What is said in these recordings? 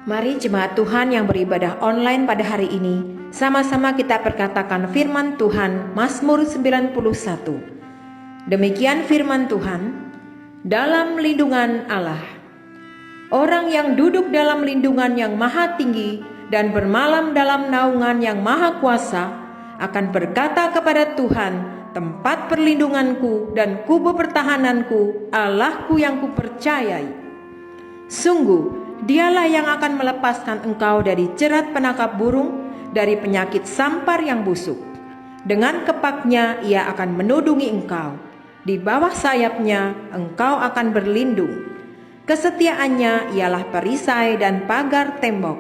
Mari jemaat Tuhan yang beribadah online pada hari ini, sama-sama kita perkatakan firman Tuhan Mazmur 91. Demikian firman Tuhan, dalam lindungan Allah. Orang yang duduk dalam lindungan yang maha tinggi dan bermalam dalam naungan yang maha kuasa akan berkata kepada Tuhan, tempat perlindunganku dan kubu pertahananku, Allahku yang kupercayai. Sungguh, Dialah yang akan melepaskan engkau dari jerat penangkap burung, dari penyakit sampar yang busuk. Dengan kepaknya ia akan menudungi engkau. Di bawah sayapnya engkau akan berlindung. Kesetiaannya ialah perisai dan pagar tembok.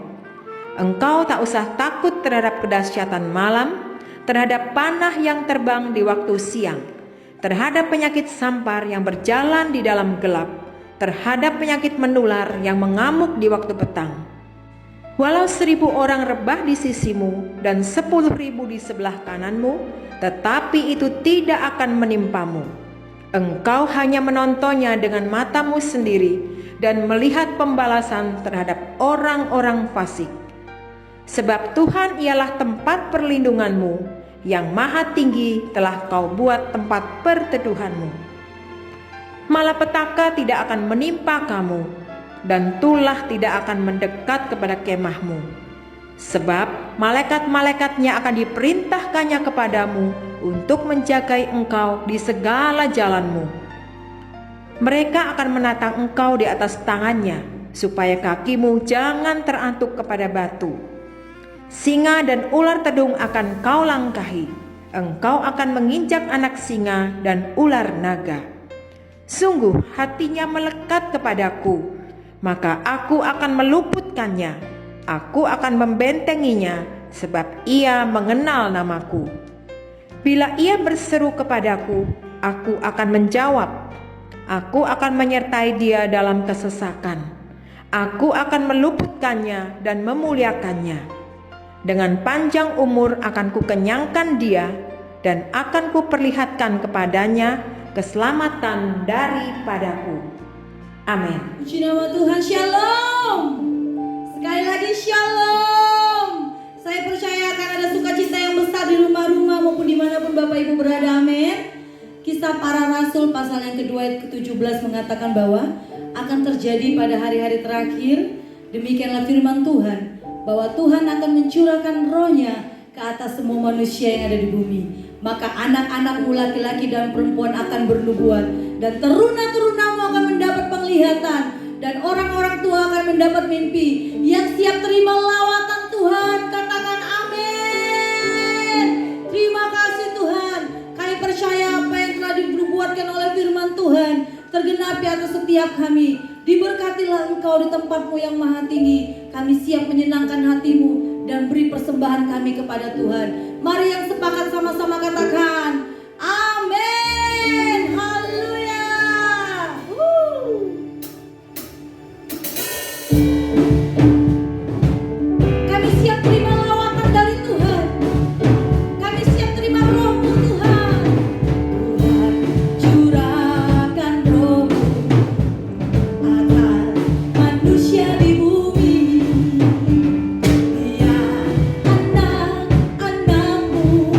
Engkau tak usah takut terhadap kedahsyatan malam, terhadap panah yang terbang di waktu siang, terhadap penyakit sampar yang berjalan di dalam gelap, terhadap penyakit menular yang mengamuk di waktu petang. Walau 1.000 orang rebah di sisimu dan 10.000 di sebelah kananmu, tetapi itu tidak akan menimpamu. Engkau hanya menontonnya dengan matamu sendiri dan melihat pembalasan terhadap orang-orang fasik. Sebab Tuhan ialah tempat perlindunganmu, yang maha tinggi telah kau buat tempat perteduhanmu. Malapetaka tidak akan menimpa kamu, dan tulah tidak akan mendekat kepada kemahmu. Sebab malaikat-malaikatnya akan diperintahkannya kepadamu untuk menjagai engkau di segala jalanmu. Mereka akan menatang engkau di atas tangannya, supaya kakimu jangan terantuk kepada batu. Singa dan ular tedung akan kau langkahi. Engkau akan menginjak anak singa dan ular naga. Sungguh hatinya melekat kepadaku, maka aku akan meluputkannya. Aku akan membentenginya, sebab ia mengenal namaku. Bila ia berseru kepadaku, aku akan menjawab. Aku akan menyertai dia dalam kesesakan. Aku akan meluputkannya dan memuliakannya. Dengan panjang umur akan kukenyangkan dia, dan akan kuperlihatkan kepadanya keselamatan daripadaku. Amin. Puji nama Tuhan, shalom. Sekali lagi shalom. Saya percaya akan ada sukacita yang besar di rumah-rumah maupun dimanapun Bapak Ibu berada, amin. Kisah para Rasul pasal yang kedua ayat ke-17 mengatakan bahwa akan terjadi pada hari-hari terakhir, demikianlah firman Tuhan, bahwa Tuhan akan mencurahkan rohnya ke atas semua manusia yang ada di bumi. Maka anak-anakmu laki-laki dan perempuan akan bernubuat, dan teruna-terunamu akan mendapat penglihatan, dan orang-orang tua akan mendapat mimpi. Yang siap terima lawatan Tuhan, katakan amin. Terima kasih Tuhan. Kami percaya apa yang telah dinubuatkan oleh firman Tuhan tergenapi atas setiap kami. Diberkatilah engkau di tempatmu yang maha tinggi. Kami siap menyenangkan hatimu dan beri persembahan kami kepada Tuhan. Mari yang sepakat sama-sama katakan amin. Haleluya. Kami siap terima lawatan dari Tuhan. Kami siap terima rohmu Tuhan. Tuhan curahkan rohmu atas manusia di bumi. Biar anak-anakmu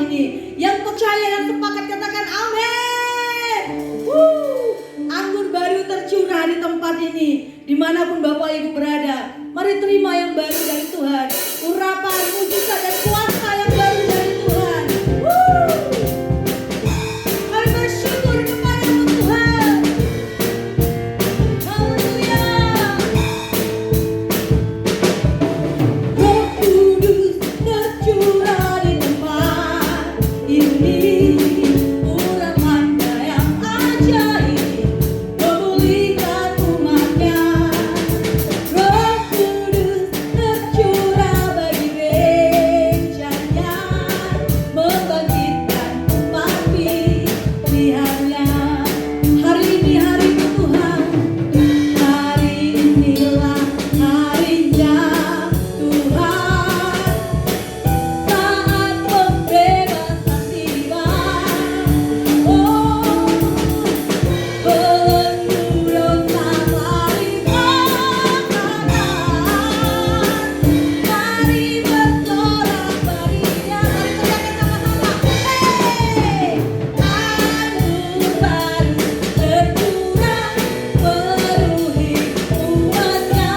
ini. Yang percaya dan sepakat katakan amin. Anggur baru tercurah di tempat ini. Dimanapun Bapak Ibu berada, mari terima yang baru dari Tuhan. Urapan, mujizat dan kuasa yang baru dari Tuhan. Mari bersyukur kepada Tuhan. Haleluya. Roh Kudus tercurah di tempat ini. Urapannya yang ajaib memulihkan umatnya. Roh Kudus tercurah bagi gerejanya, membangkitkan umat pilihannya. Hari ini hari Tuhan, hari inilah harinya Tuhan. Saat pembebasan tiba, belenggu dosa mari angkat. Mari bersorak berinya, mari teriakan sama-sama. Anggur baru tercurah, penuhi umatnya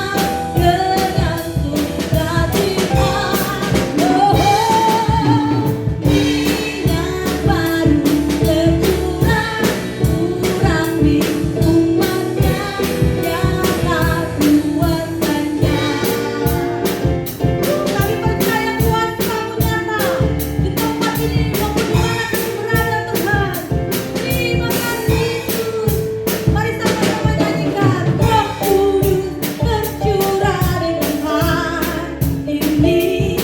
dengan sukacita. Minyak baru tercurah, urapi umatnya nyata kuasanya. Kami percaya kuasa-Mu nyata di tempat ini maupun dimanapun berada Tuhan. Terima kasih Yesus. Mari sama-sama nyanyikan. Roh Kudus tercurah di tempat ini.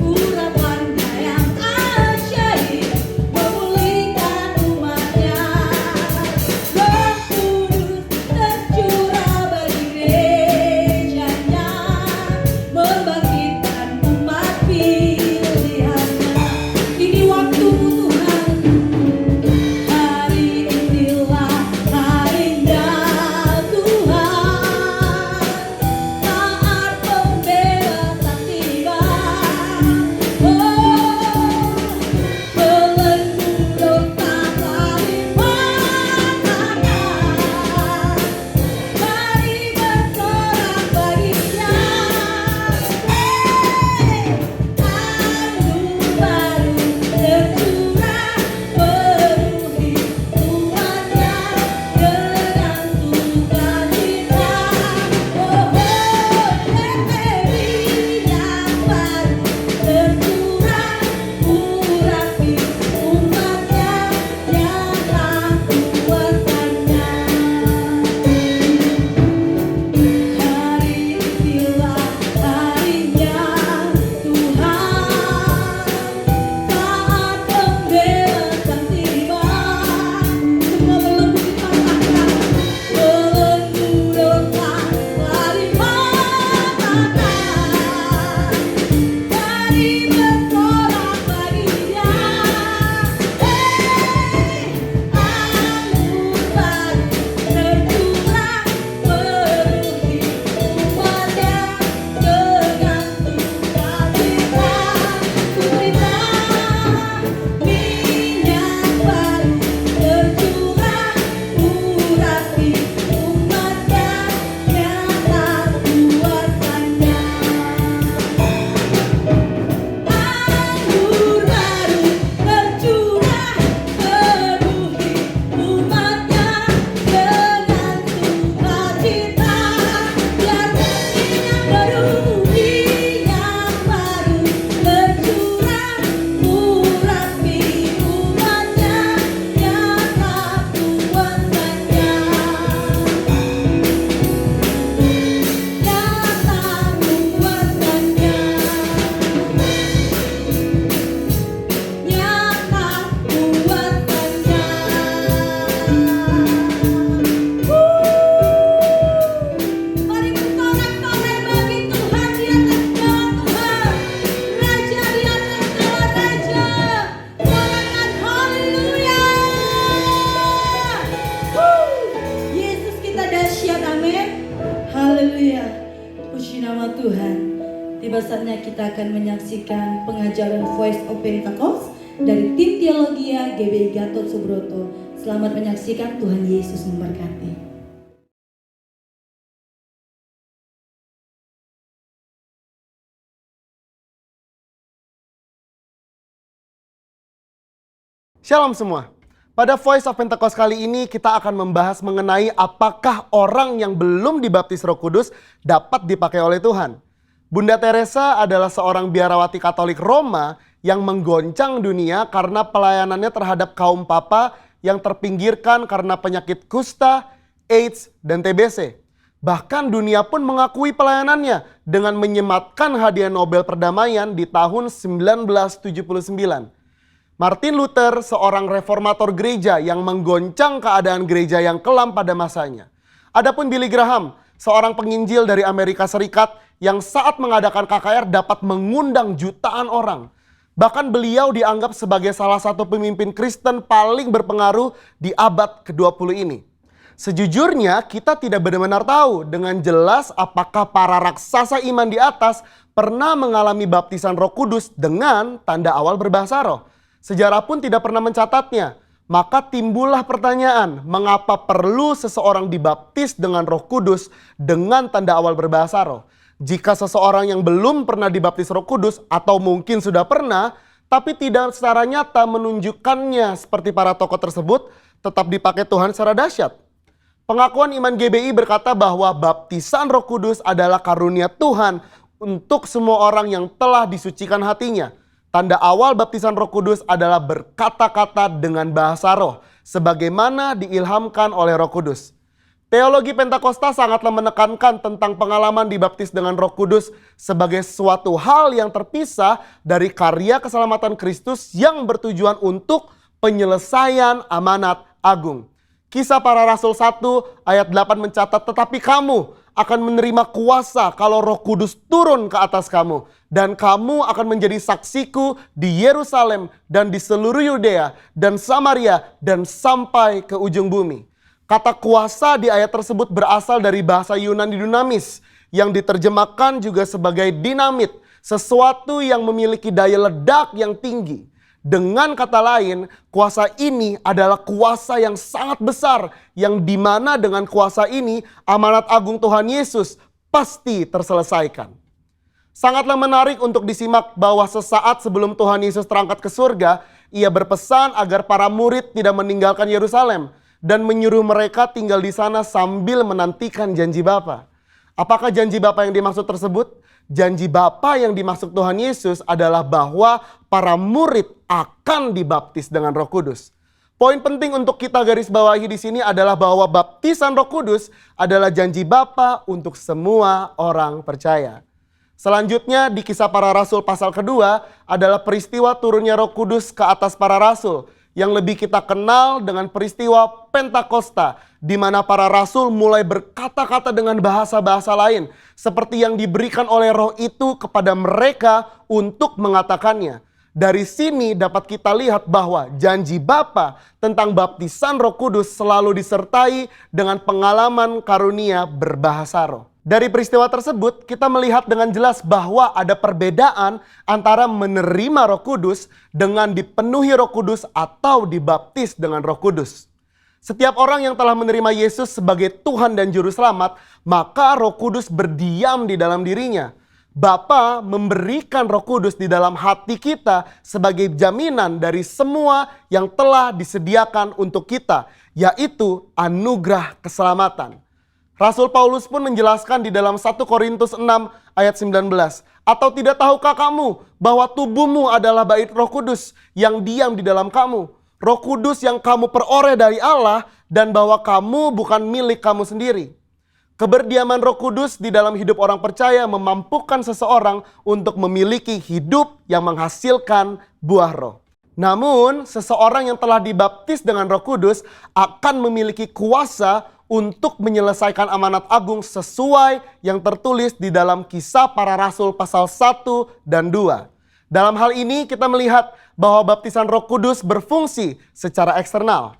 Urapannya yang ajaib memulihkan umatnya. Roh Kudus tercurah bagi gerejanya, membangkitkan umat pilihannya. Ini waktu Tuhan, hari inilah harinya Tuhan. Saat pembebasan tiba, belenggu dosa mari angkat. Mari bersorak baginya. Anggur baru tercurah, penuhi umatnya dengan sukacita. Minyak baru tercurah, urapi umatnya nyata kuasanya. Hari inilah harinya Tuhan. Saat pembebasan tiba, semua belenggu dipatahkan. Belenggu dosa mari patahkan. Mari bersorak baginya. Anggur baru tercurah, penuhi umatnya dengan sukacita. Minyak baru tercurah, urapi umatnya nyata kuasanya. Anggur baru tercurah, penuhi umatnya dengan sukacita. Biar minyak baru tercurah, urapi umatnya nyata kuasanya. Nyata kuasanya. Nyata kuasanya. Mari bersorak-sorai bagi Tuhan di atas segala Tuhan, Raja di atas segala raja. Sorakan haleluya. Yesus kita dahsyat, amin. Haleluya. Puji nama Tuhan. Tiba saatnya kita akan menyaksikan pengajaran Voice of Pentecost dari tim Teologia GBI Gatot Subroto. Selamat menyaksikan, Tuhan Yesus memberkati. Shalom semua. Pada Voice of Pentecost kali ini kita akan membahas mengenai apakah orang yang belum dibaptis Roh Kudus dapat dipakai oleh Tuhan. Bunda Teresa adalah seorang biarawati Katolik Roma yang menggoncang dunia karena pelayanannya terhadap kaum papa yang terpinggirkan karena penyakit kusta, AIDS, dan TBC. Bahkan dunia pun mengakui pelayanannya dengan menyematkan hadiah Nobel Perdamaian di tahun 1979. Martin Luther, seorang reformator gereja yang menggoncang keadaan gereja yang kelam pada masanya. Adapun Billy Graham, seorang penginjil dari Amerika Serikat yang saat mengadakan KKR dapat mengundang jutaan orang. Bahkan beliau dianggap sebagai salah satu pemimpin Kristen paling berpengaruh di abad ke-20 ini. Sejujurnya kita tidak benar-benar tahu dengan jelas apakah para raksasa iman di atas pernah mengalami baptisan Roh Kudus dengan tanda awal berbahasa roh. Sejarah pun tidak pernah mencatatnya. Maka timbullah pertanyaan, mengapa perlu seseorang dibaptis dengan Roh Kudus dengan tanda awal berbahasa roh? Jika seseorang yang belum pernah dibaptis Roh Kudus atau mungkin sudah pernah, tapi tidak secara nyata menunjukkannya seperti para tokoh tersebut, tetap dipakai Tuhan secara dahsyat. Pengakuan Iman GBI berkata bahwa baptisan Roh Kudus adalah karunia Tuhan untuk semua orang yang telah disucikan hatinya. Tanda awal baptisan Roh Kudus adalah berkata-kata dengan bahasa roh, sebagaimana diilhamkan oleh Roh Kudus. Teologi Pentakosta sangatlah menekankan tentang pengalaman dibaptis dengan Roh Kudus sebagai suatu hal yang terpisah dari karya keselamatan Kristus yang bertujuan untuk penyelesaian amanat agung. Kisah Para Rasul 1 ayat 8 mencatat, tetapi kamu akan menerima kuasa kalau Roh Kudus turun ke atas kamu. Dan kamu akan menjadi saksiku di Yerusalem dan di seluruh Yudea dan Samaria dan sampai ke ujung bumi. Kata kuasa di ayat tersebut berasal dari bahasa Yunani dunamis yang diterjemahkan juga sebagai dinamit, sesuatu yang memiliki daya ledak yang tinggi. Dengan kata lain, kuasa ini adalah kuasa yang sangat besar, yang dimana dengan kuasa ini amanat agung Tuhan Yesus pasti terselesaikan. Sangatlah menarik untuk disimak bahwa sesaat sebelum Tuhan Yesus terangkat ke surga, ia berpesan agar para murid tidak meninggalkan Yerusalem dan menyuruh mereka tinggal di sana sambil menantikan janji Bapa. Apakah janji Bapa yang dimaksud tersebut? Janji Bapa yang dimaksud Tuhan Yesus adalah bahwa para murid akan dibaptis dengan Roh Kudus. Poin penting untuk kita garis bawahi di sini adalah bahwa baptisan Roh Kudus adalah janji Bapa untuk semua orang percaya. Selanjutnya di Kisah Para Rasul pasal kedua adalah peristiwa turunnya Roh Kudus ke atas para rasul yang lebih kita kenal dengan peristiwa Pentakosta, di mana para rasul mulai berkata-kata dengan bahasa-bahasa lain seperti yang diberikan oleh Roh itu kepada mereka untuk mengatakannya. Dari sini dapat kita lihat bahwa janji Bapa tentang baptisan Roh Kudus selalu disertai dengan pengalaman karunia berbahasa roh. Dari peristiwa tersebut kita melihat dengan jelas bahwa ada perbedaan antara menerima Roh Kudus dengan dipenuhi Roh Kudus atau dibaptis dengan Roh Kudus. Setiap orang yang telah menerima Yesus sebagai Tuhan dan Juru Selamat, maka Roh Kudus berdiam di dalam dirinya. Bapa memberikan Roh Kudus di dalam hati kita sebagai jaminan dari semua yang telah disediakan untuk kita, yaitu anugerah keselamatan. Rasul Paulus pun menjelaskan di dalam 1 Korintus 6 ayat 19. Atau tidak tahukah kamu bahwa tubuhmu adalah bait Roh Kudus yang diam di dalam kamu? Roh Kudus yang kamu peroleh dari Allah dan bahwa kamu bukan milik kamu sendiri. Keberdiaman Roh Kudus di dalam hidup orang percaya memampukan seseorang untuk memiliki hidup yang menghasilkan buah roh. Namun seseorang yang telah dibaptis dengan Roh Kudus akan memiliki kuasa untuk menyelesaikan amanat agung sesuai yang tertulis di dalam Kisah Para Rasul pasal 1 dan 2. Dalam hal ini kita melihat bahwa baptisan Roh Kudus berfungsi secara eksternal.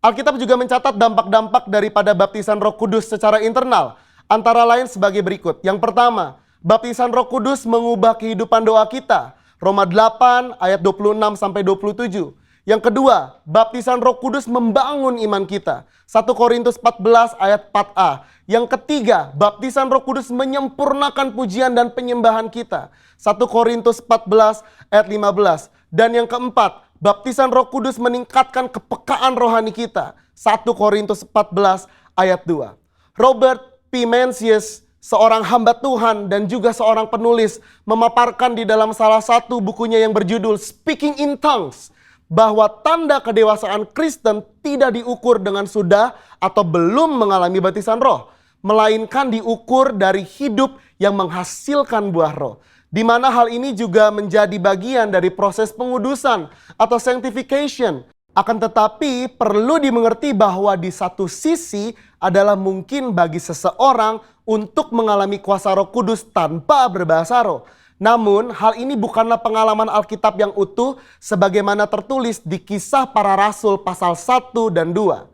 Alkitab juga mencatat dampak-dampak daripada baptisan Roh Kudus secara internal, antara lain sebagai berikut. Yang pertama, baptisan Roh Kudus mengubah kehidupan doa kita. Roma 8 ayat 26 sampai 27. Yang kedua, baptisan Roh Kudus membangun iman kita. 1 Korintus 14 ayat 4a. Yang ketiga, baptisan Roh Kudus menyempurnakan pujian dan penyembahan kita. 1 Korintus 14 ayat 15. Dan yang keempat, baptisan Roh Kudus meningkatkan kepekaan rohani kita. 1 Korintus 14 ayat 2. Robert P. Mencius, seorang hamba Tuhan dan juga seorang penulis, memaparkan di dalam salah satu bukunya yang berjudul Speaking in Tongues, bahwa tanda kedewasaan Kristen tidak diukur dengan sudah atau belum mengalami baptisan roh, melainkan diukur dari hidup yang menghasilkan buah roh. Di mana hal ini juga menjadi bagian dari proses pengudusan atau sanctification. Akan tetapi perlu dimengerti bahwa di satu sisi adalah mungkin bagi seseorang untuk mengalami kuasa Roh Kudus tanpa berbahasa roh. Namun hal ini bukanlah pengalaman Alkitab yang utuh sebagaimana tertulis di Kisah Para Rasul pasal 1 dan 2.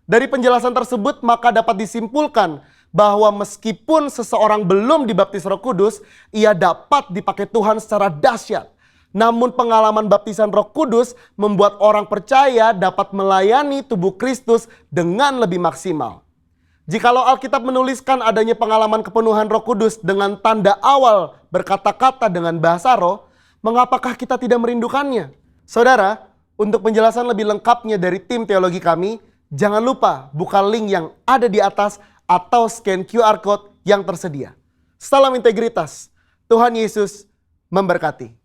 Dari penjelasan tersebut maka dapat disimpulkan bahwa meskipun seseorang belum dibaptis Roh Kudus, ia dapat dipakai Tuhan secara dahsyat. Namun pengalaman baptisan Roh Kudus membuat orang percaya dapat melayani tubuh Kristus dengan lebih maksimal. Jikalau Alkitab menuliskan adanya pengalaman kepenuhan Roh Kudus dengan tanda awal berkata-kata dengan bahasa roh, mengapakah kita tidak merindukannya? Saudara, untuk penjelasan lebih lengkapnya dari tim teologi kami, jangan lupa buka link yang ada di atas atau scan QR Code yang tersedia. Salam integritas. Tuhan Yesus memberkati.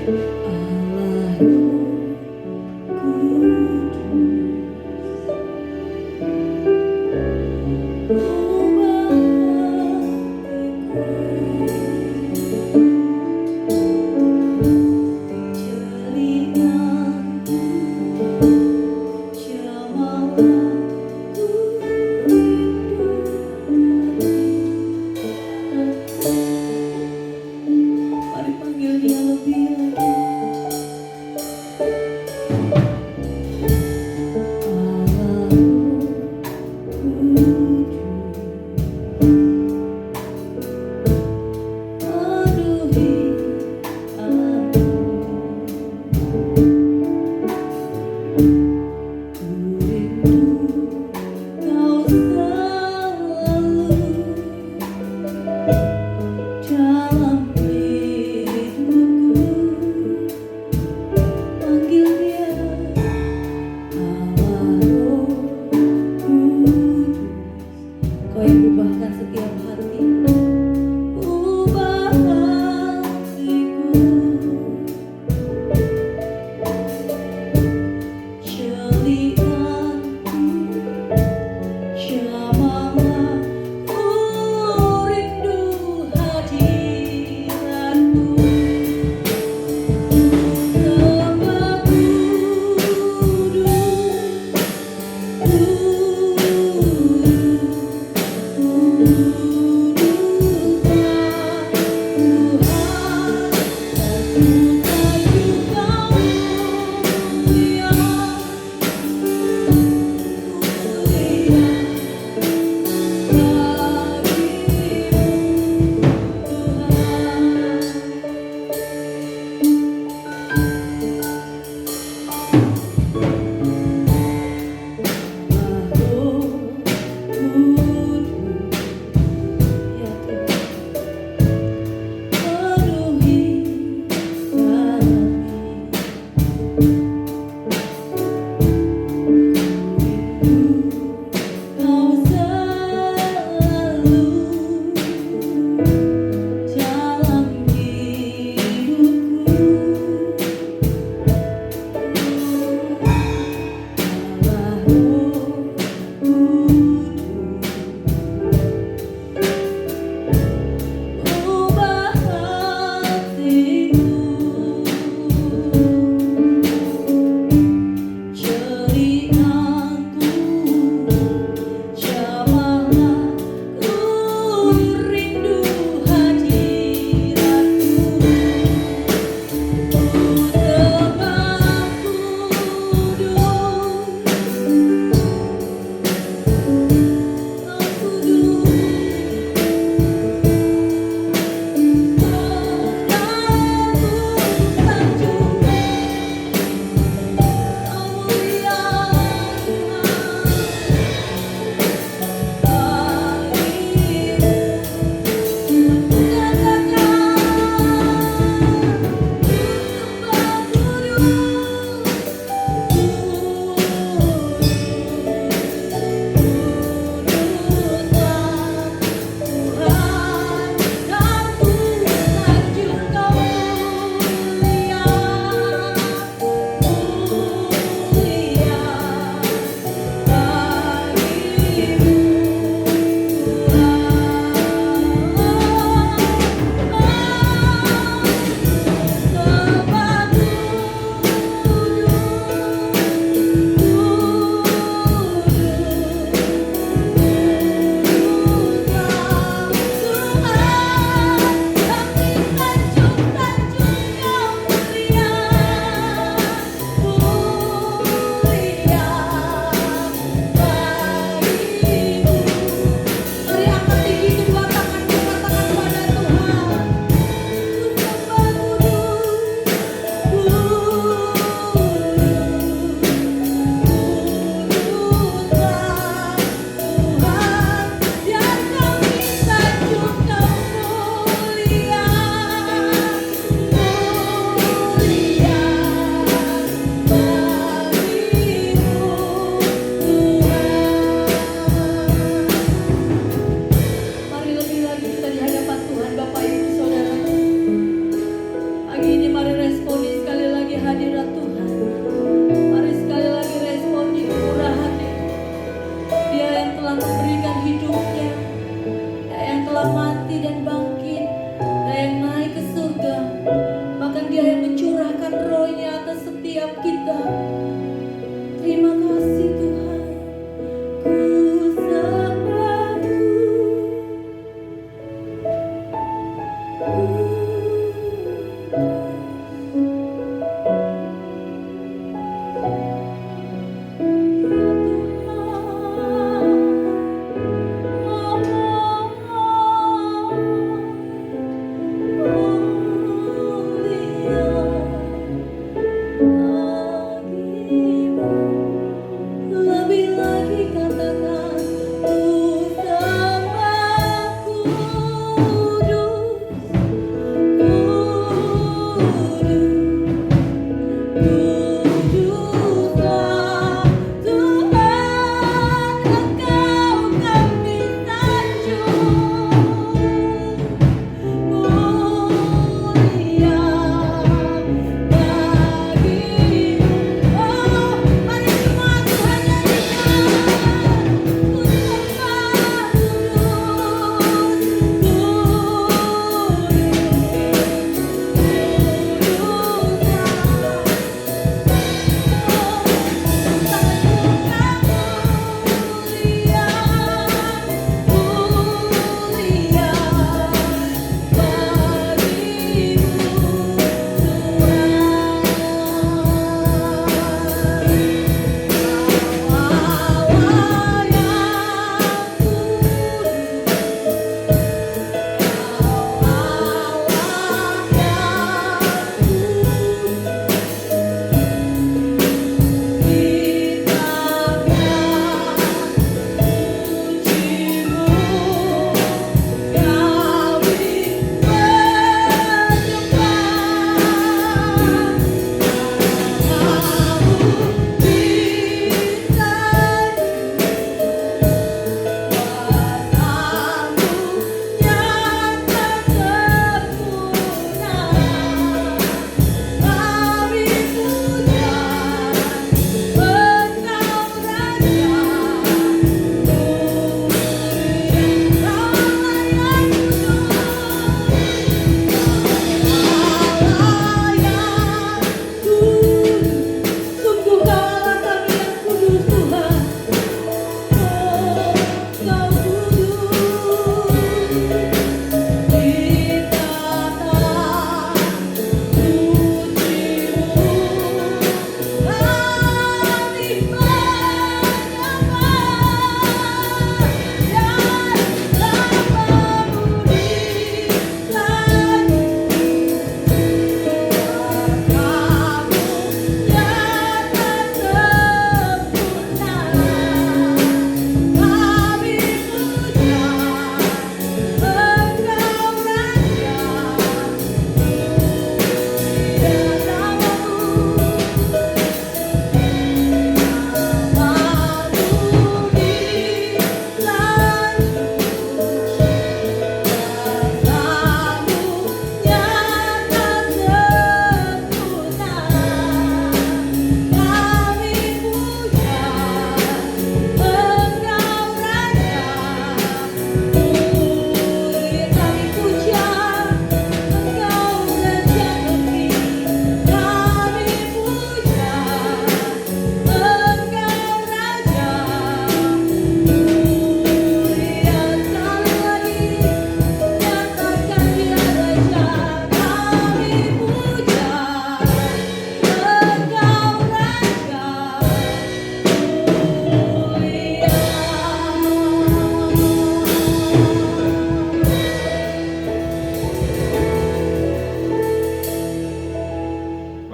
Allah Roh Kudus, mari panggil dia lebih lagi.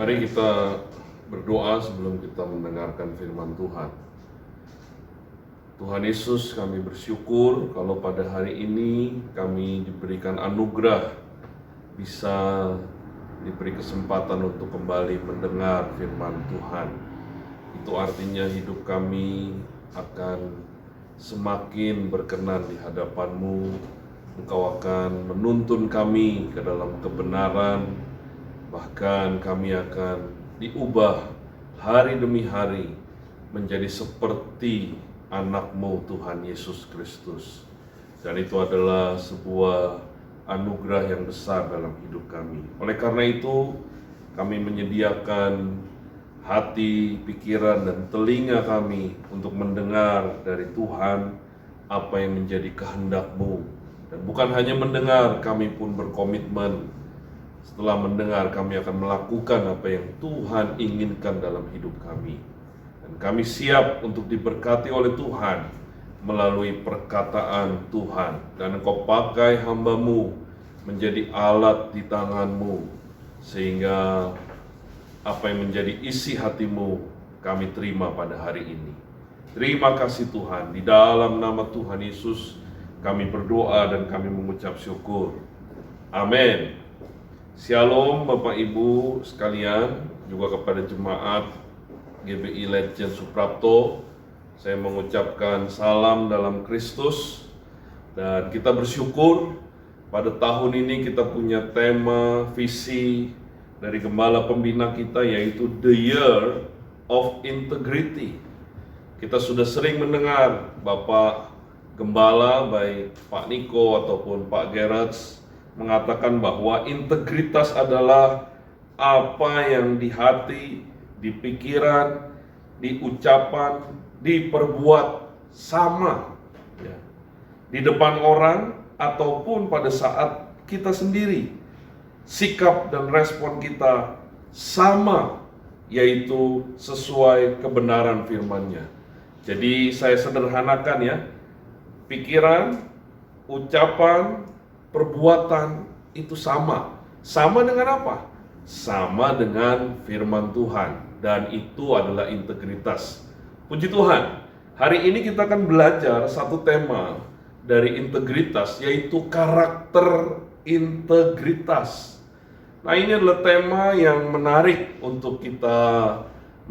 Mari kita berdoa sebelum kita mendengarkan firman Tuhan. Tuhan Yesus, kami bersyukur kalau pada hari ini kami diberikan anugerah bisa diberi kesempatan untuk kembali mendengar firman Tuhan. Itu artinya hidup kami akan semakin berkenan di hadapan-Mu. Engkau akan menuntun kami ke dalam kebenaran, bahkan kami akan diubah hari demi hari menjadi seperti anak-Mu Tuhan Yesus Kristus. Dan itu adalah sebuah anugerah yang besar dalam hidup kami. Oleh karena itu, kami menyediakan hati, pikiran, dan telinga kami untuk mendengar dari Tuhan apa yang menjadi kehendak-Mu. Dan bukan hanya mendengar, kami pun berkomitmen setelah mendengar kami akan melakukan apa yang Tuhan inginkan dalam hidup kami. Dan kami siap untuk diberkati oleh Tuhan melalui perkataan Tuhan. Dan Engkau pakai hamba-Mu menjadi alat di tangan-Mu, sehingga apa yang menjadi isi hati-Mu kami terima pada hari ini. Terima kasih Tuhan, di dalam nama Tuhan Yesus kami berdoa dan kami mengucap syukur. Amin. Shalom Bapak Ibu sekalian, juga kepada jemaat GBI Legend Suprapto. Saya mengucapkan salam dalam Kristus. Dan kita bersyukur pada tahun ini kita punya tema, visi dari Gembala Pembina kita, yaitu The Year of Integrity. Kita sudah sering mendengar Bapak Gembala, baik Pak Niko ataupun Pak Gerards, mengatakan bahwa integritas adalah apa yang di hati, di pikiran, di ucapan, diperbuat sama ya, di depan orang ataupun pada saat kita sendiri. Sikap dan respon kita sama, yaitu sesuai kebenaran firman-Nya. Jadi saya sederhanakan ya, pikiran, ucapan, perbuatan itu sama. Sama dengan apa? Sama dengan firman Tuhan. Dan itu adalah integritas. Puji Tuhan, hari ini kita akan belajar satu tema dari integritas, yaitu karakter integritas. Nah, ini adalah tema yang menarik untuk kita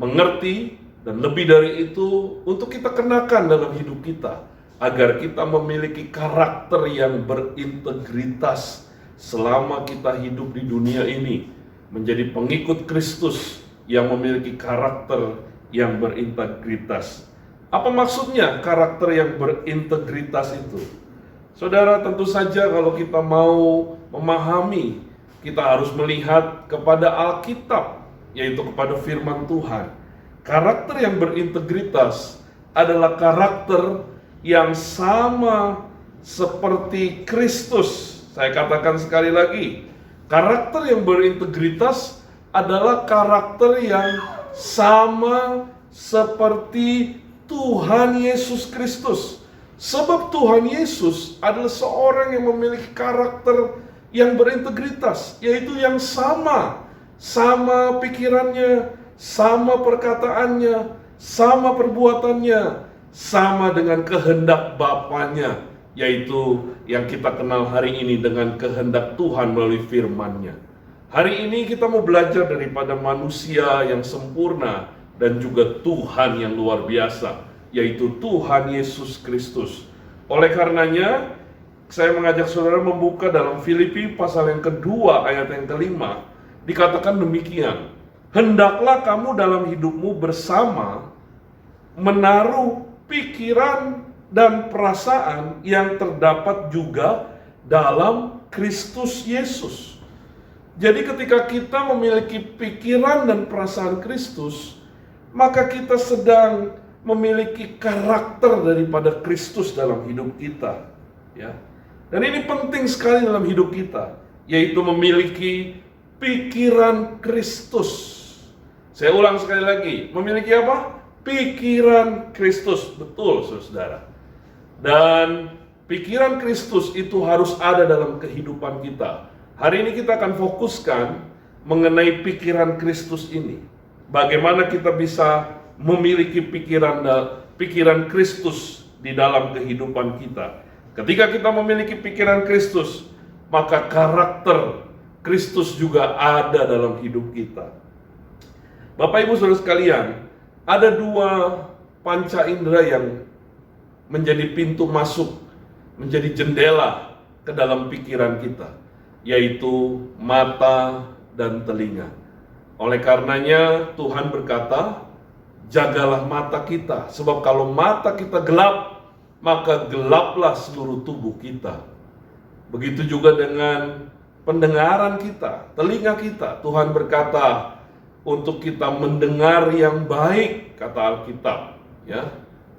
mengerti, dan lebih dari itu untuk kita kenakan dalam hidup kita, agar kita memiliki karakter yang berintegritas selama kita hidup di dunia ini, menjadi pengikut Kristus yang memiliki karakter yang berintegritas. Apa maksudnya karakter yang berintegritas itu? Saudara, tentu saja kalau kita mau memahami, kita harus melihat kepada Alkitab, yaitu kepada firman Tuhan. Karakter yang berintegritas adalah karakter yang sama seperti Kristus. Saya katakan sekali lagi, karakter yang berintegritas adalah karakter yang sama seperti Tuhan Yesus Kristus. Sebab Tuhan Yesus adalah seorang yang memiliki karakter yang berintegritas, yaitu yang sama pikirannya, sama perkataannya, sama perbuatannya, sama dengan kehendak Bapanya, yaitu yang kita kenal hari ini dengan kehendak Tuhan melalui firman-Nya. Hari ini kita mau belajar daripada manusia yang sempurna dan juga Tuhan yang luar biasa, yaitu Tuhan Yesus Kristus. Oleh karenanya, saya mengajak saudara membuka dalam Filipi pasal yang kedua ayat yang kelima. Dikatakan demikian, hendaklah kamu dalam hidupmu bersama menaruh pikiran dan perasaan yang terdapat juga dalam Kristus Yesus. Jadi ketika kita memiliki pikiran dan perasaan Kristus, maka kita sedang memiliki karakter daripada Kristus dalam hidup kita, ya. Dan ini penting sekali dalam hidup kita, yaitu memiliki pikiran Kristus. Saya ulang sekali lagi, memiliki apa? Pikiran Kristus. Betul, saudara. Dan pikiran Kristus itu harus ada dalam kehidupan kita. Hari ini kita akan fokuskan mengenai pikiran Kristus ini. Bagaimana kita bisa memiliki pikiran Kristus di dalam kehidupan kita. Ketika kita memiliki pikiran Kristus, maka karakter Kristus juga ada dalam hidup kita. Bapak Ibu Saudara sekalian, ada dua panca indera yang menjadi pintu masuk, menjadi jendela ke dalam pikiran kita, yaitu mata dan telinga. Oleh karenanya Tuhan berkata, jagalah mata kita, sebab kalau mata kita gelap, maka gelaplah seluruh tubuh kita. Begitu juga dengan pendengaran kita, telinga kita. Tuhan berkata untuk kita mendengar yang baik, kata Alkitab, ya,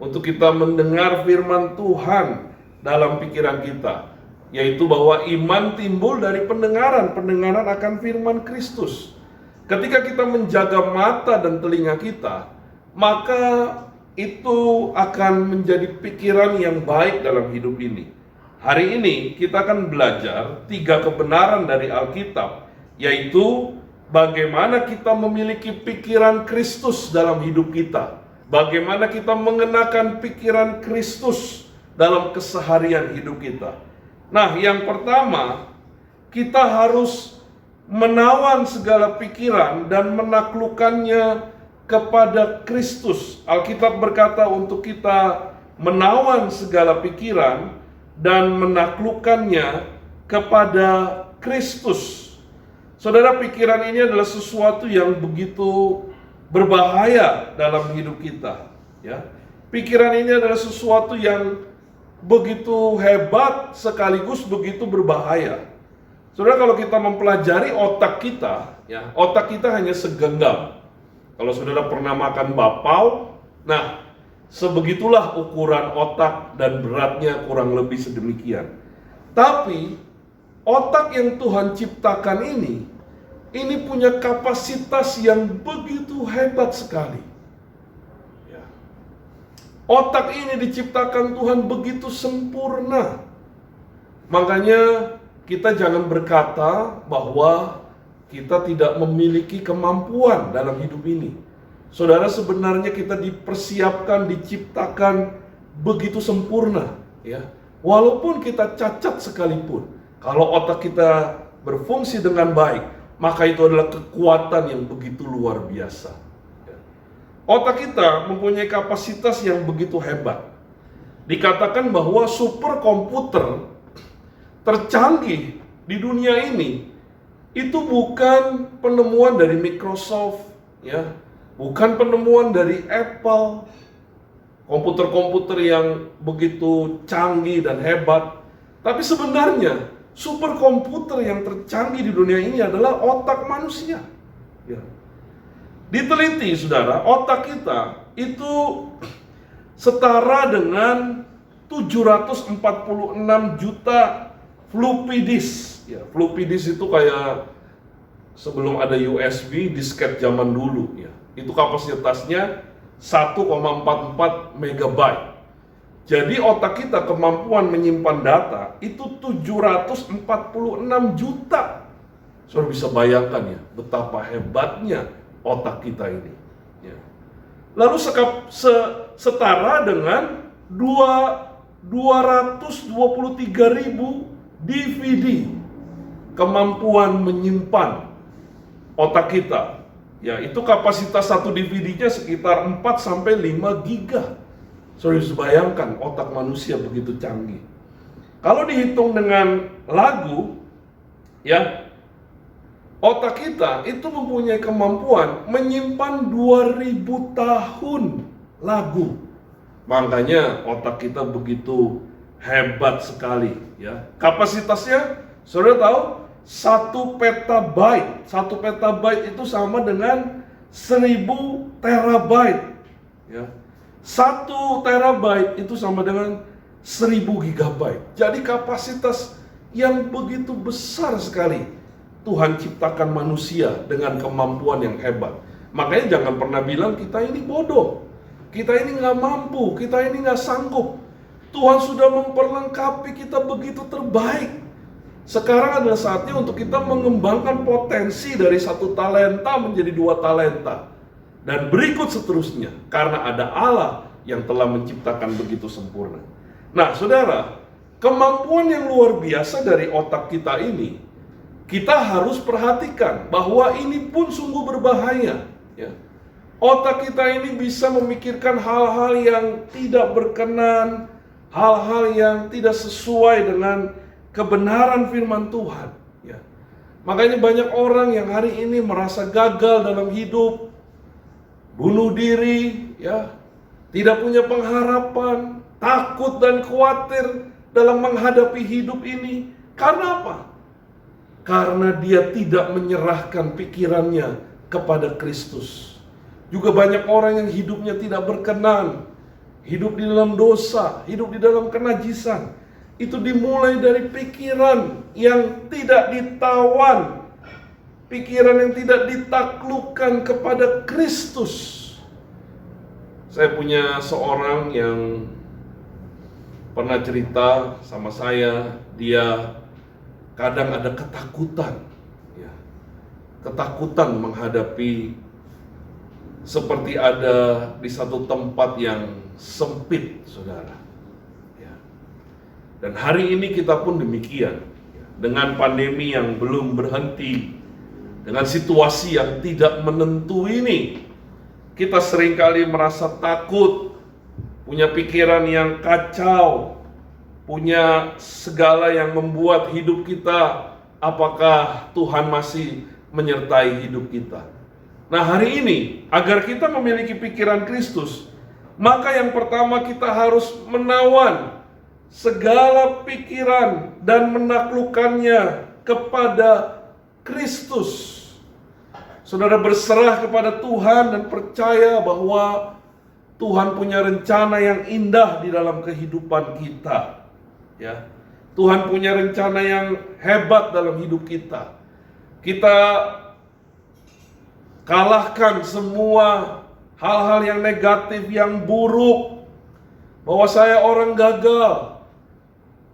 untuk kita mendengar firman Tuhan dalam pikiran kita, yaitu bahwa iman timbul dari pendengaran akan firman Kristus. Ketika kita menjaga mata dan telinga kita, maka itu akan menjadi pikiran yang baik dalam hidup ini. Hari ini kita akan belajar 3 kebenaran dari Alkitab, yaitu bagaimana kita memiliki pikiran Kristus dalam hidup kita, bagaimana kita mengenakan pikiran Kristus dalam keseharian hidup kita. Nah, yang pertama, kita harus menawan segala pikiran dan menaklukkannya kepada Kristus. Alkitab berkata untuk kita menawan segala pikiran dan menaklukkannya kepada Kristus. Saudara, pikiran ini adalah sesuatu yang begitu berbahaya dalam hidup kita, ya. Pikiran ini adalah sesuatu yang begitu hebat sekaligus begitu berbahaya. Saudara, kalau kita mempelajari otak kita, ya, otak kita hanya segenggam. Kalau saudara pernah makan bapau, nah sebegitulah ukuran otak dan beratnya kurang lebih sedemikian. Tapi otak yang Tuhan ciptakan ini punya kapasitas yang begitu hebat sekali. Ya. Otak ini diciptakan Tuhan begitu sempurna. Makanya kita jangan berkata bahwa kita tidak memiliki kemampuan dalam hidup ini. Saudara, sebenarnya kita dipersiapkan, diciptakan begitu sempurna, ya. Walaupun kita cacat sekalipun, kalau otak kita berfungsi dengan baik, maka itu adalah kekuatan yang begitu luar biasa. Ya. Otak kita mempunyai kapasitas yang begitu hebat. Dikatakan bahwa superkomputer tercanggih di dunia ini itu bukan penemuan dari Microsoft, ya, bukan penemuan dari Apple, komputer-komputer yang begitu canggih dan hebat. Tapi sebenarnya superkomputer yang tercanggih di dunia ini adalah otak manusia. Ya. Diteliti, saudara, otak kita itu setara dengan 746 juta floppy disk. Ya, floppy disk itu kayak sebelum ada USB, disket zaman dulu, ya. Itu kapasitasnya 1,44 megabyte. Jadi otak kita kemampuan menyimpan data itu 746 juta. Saudara bisa bayangkan ya, betapa hebatnya otak kita ini. Ya. Lalu setara dengan 223.000 DVD. Kemampuan menyimpan otak kita, ya, itu kapasitas satu DVD-nya sekitar 4 sampai 5 giga. Saudara bisa bayangkan otak manusia begitu canggih. Kalau dihitung dengan lagu, ya, otak kita itu mempunyai kemampuan menyimpan 2000 tahun lagu. Makanya otak kita begitu hebat sekali, ya. Kapasitasnya, saudara tahu, 1 petabyte. 1 petabyte itu sama dengan 1000 terabyte. Ya. 1 terabyte itu sama dengan 1000 gigabyte. Jadi kapasitas yang begitu besar sekali Tuhan ciptakan manusia dengan kemampuan yang hebat. Makanya jangan pernah bilang kita ini bodoh, kita ini nggak mampu, kita ini nggak sanggup. Tuhan sudah memperlengkapi kita begitu terbaik. Sekarang adalah saatnya untuk kita mengembangkan potensi dari 1 talenta menjadi 2 talenta. Dan berikut seterusnya, karena ada Allah yang telah menciptakan begitu sempurna. Nah, saudara, kemampuan yang luar biasa dari otak kita ini, kita harus perhatikan bahwa ini pun sungguh berbahaya. Ya. Otak kita ini bisa memikirkan hal-hal yang tidak berkenan, hal-hal yang tidak sesuai dengan kebenaran firman Tuhan. Ya. Makanya banyak orang yang hari ini merasa gagal dalam hidup, bunuh diri, ya, tidak punya pengharapan, takut dan khawatir dalam menghadapi hidup ini. Karena apa? Karena dia tidak menyerahkan pikirannya kepada Kristus. Juga banyak orang yang hidupnya tidak berkenan, hidup di dalam dosa, hidup di dalam kenajisan. Itu dimulai dari pikiran yang tidak ditawan, pikiran yang tidak ditaklukkan kepada Kristus. Saya punya seorang yang pernah cerita sama saya, dia kadang ada ketakutan, ya, ketakutan menghadapi seperti ada di satu tempat yang sempit, saudara. Ya. Dan hari ini kita pun demikian, ya, dengan pandemi yang belum berhenti, dengan situasi yang tidak menentu ini, kita seringkali merasa takut, punya pikiran yang kacau, punya segala yang membuat hidup kita, apakah Tuhan masih menyertai hidup kita. Nah, hari ini, agar kita memiliki pikiran Kristus, maka yang pertama kita harus menawan segala pikiran dan menaklukkannya kepada Kristus. Saudara berserah kepada Tuhan dan percaya bahwa Tuhan punya rencana yang indah di dalam kehidupan kita. Ya, Tuhan punya rencana yang hebat dalam hidup kita. Kita kalahkan semua hal-hal yang negatif, yang buruk. Bahwa saya orang gagal,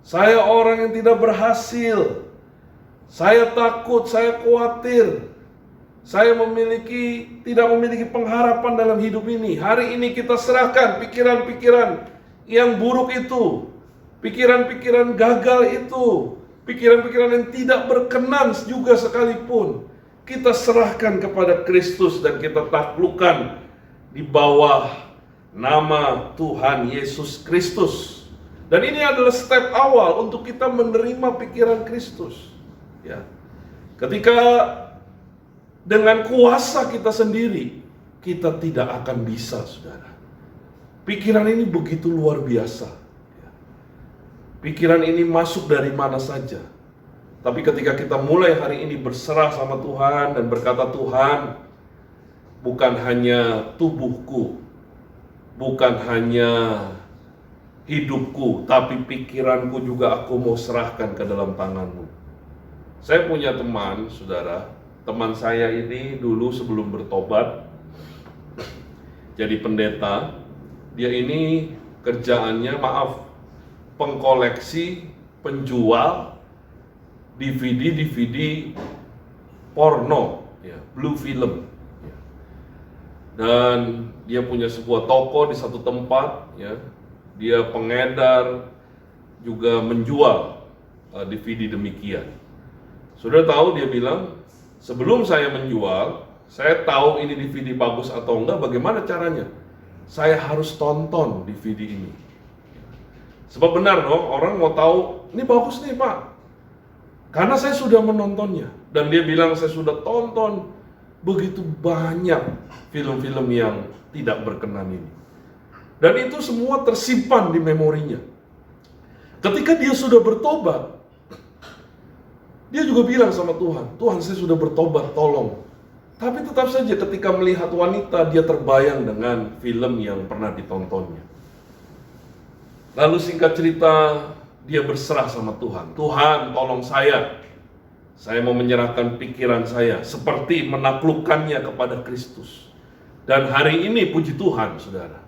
saya orang yang tidak berhasil, saya takut, saya khawatir, saya tidak memiliki pengharapan dalam hidup ini. Hari ini kita serahkan pikiran-pikiran yang buruk itu, pikiran-pikiran gagal itu, pikiran-pikiran yang tidak berkenan juga sekalipun, kita serahkan kepada Kristus dan kita taklukkan di bawah nama Tuhan Yesus Kristus. Dan ini adalah step awal untuk kita menerima pikiran Kristus. Ya. Ketika dengan kuasa kita sendiri, kita tidak akan bisa, saudara. Pikiran ini begitu luar biasa. Pikiran ini masuk dari mana saja. Tapi ketika kita mulai hari ini berserah sama Tuhan dan berkata, Tuhan, bukan hanya tubuhku, bukan hanya hidupku, tapi pikiranku juga aku mau serahkan ke dalam tangan-Mu. Saya punya teman, saudara. Teman saya ini dulu sebelum bertobat jadi pendeta. Dia ini kerjaannya, pengkoleksi, penjual DVD porno, ya, blue film. Ya. Dan dia punya sebuah toko di satu tempat, ya. Dia pengedar, juga menjual DVD demikian. Saudara tahu, dia bilang, sebelum saya menjual, saya tahu ini DVD bagus atau enggak, bagaimana caranya? Saya harus tonton DVD ini. Sebab benar dong, orang mau tahu, ini bagus nih Pak, karena saya sudah menontonnya. Dan dia bilang, saya sudah tonton begitu banyak film-film yang tidak berkenan ini. Dan itu semua tersimpan di memorinya. Ketika dia sudah bertobat, dia juga bilang sama Tuhan, Tuhan saya sudah bertobat, tolong. Tapi tetap saja ketika melihat wanita, dia terbayang dengan film yang pernah ditontonnya. Lalu singkat cerita, dia berserah sama Tuhan. Tuhan, tolong saya mau menyerahkan pikiran saya, seperti menaklukkannya kepada Kristus. Dan hari ini puji Tuhan, saudara,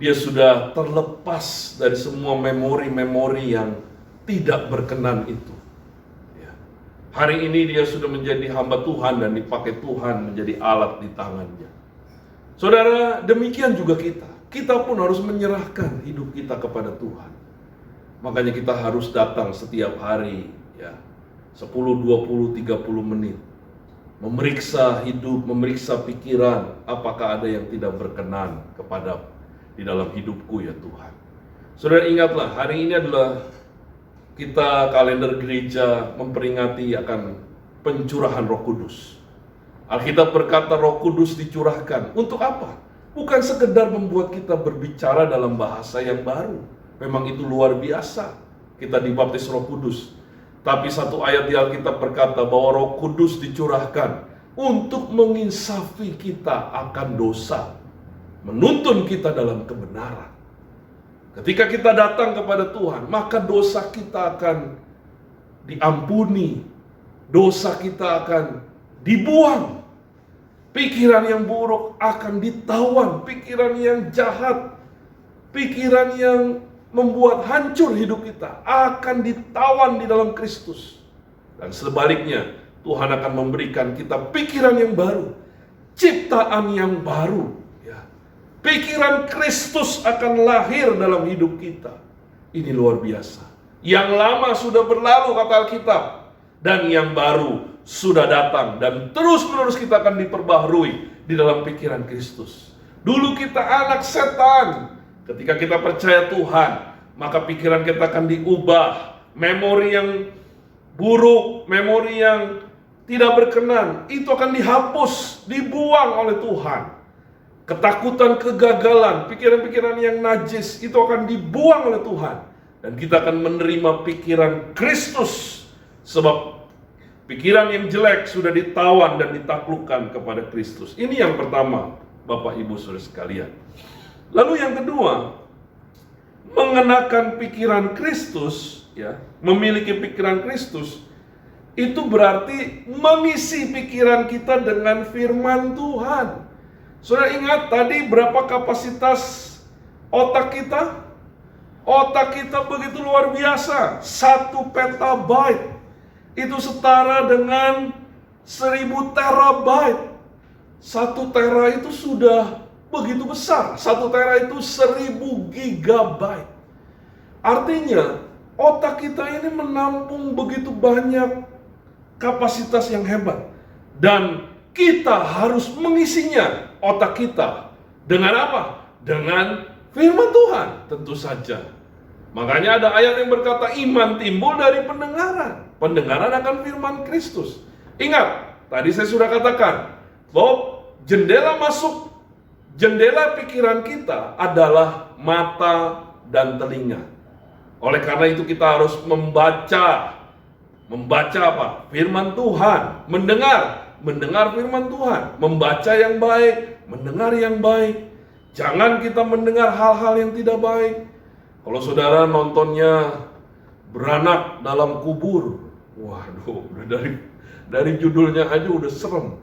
dia sudah terlepas dari semua memori-memori yang tidak berkenan itu. Hari ini dia sudah menjadi hamba Tuhan dan dipakai Tuhan menjadi alat di tangannya. Saudara, demikian juga kita. Kita pun harus menyerahkan hidup kita kepada Tuhan. Makanya kita harus datang setiap hari, ya, 10, 20, 30 menit. Memeriksa hidup, memeriksa pikiran, apakah ada yang tidak berkenan kepada di dalam hidupku ya Tuhan. Saudara, ingatlah, hari ini adalah kita kalender gereja memperingati akan pencurahan Roh Kudus. Alkitab berkata Roh Kudus dicurahkan. Untuk apa? Bukan sekedar membuat kita berbicara dalam bahasa yang baru. Memang itu luar biasa. Kita dibaptis Roh Kudus. Tapi satu ayat di Alkitab berkata bahwa Roh Kudus dicurahkan untuk menginsafi kita akan dosa. Menuntun kita dalam kebenaran. Ketika kita datang kepada Tuhan, maka dosa kita akan diampuni. Dosa kita akan dibuang. Pikiran yang buruk akan ditawan. Pikiran yang jahat, pikiran yang membuat hancur hidup kita akan ditawan di dalam Kristus. Dan sebaliknya, Tuhan akan memberikan kita pikiran yang baru, ciptaan yang baru. Pikiran Kristus akan lahir dalam hidup kita. Ini luar biasa. Yang lama sudah berlalu kata Alkitab, dan yang baru sudah datang. Dan terus-menerus kita akan diperbaharui di dalam pikiran Kristus. Dulu kita anak setan. Ketika kita percaya Tuhan, maka pikiran kita akan diubah. Memori yang buruk, memori yang tidak berkenan, itu akan dihapus, dibuang oleh Tuhan. Ketakutan, kegagalan, pikiran-pikiran yang najis itu akan dibuang oleh Tuhan. Dan kita akan menerima pikiran Kristus. Sebab pikiran yang jelek sudah ditawan dan ditaklukkan kepada Kristus. Ini yang pertama, Bapak Ibu Saudara sekalian. Lalu yang kedua, mengenakan pikiran Kristus, ya, memiliki pikiran Kristus, itu berarti mengisi pikiran kita dengan firman Tuhan. Saudara ingat tadi berapa kapasitas otak kita? Otak kita begitu luar biasa, 1 petabyte. Itu setara dengan 1000 terabyte. 1 tera itu sudah begitu besar. 1 tera itu 1000 gigabyte. Artinya, otak kita ini menampung begitu banyak kapasitas yang hebat. Dan kita harus mengisinya, otak kita. Dengan apa? Dengan firman Tuhan, tentu saja. Makanya ada ayat yang berkata, iman timbul dari pendengaran. Pendengaran akan firman Kristus. Ingat, tadi saya sudah katakan, bahwa jendela masuk, jendela pikiran kita adalah mata dan telinga. Oleh karena itu kita harus membaca. Membaca apa? Firman Tuhan. Mendengar firman Tuhan, membaca yang baik, mendengar yang baik. Jangan kita mendengar hal-hal yang tidak baik. Kalau saudara nontonnya beranak dalam kubur, waduh, dari judulnya aja udah serem.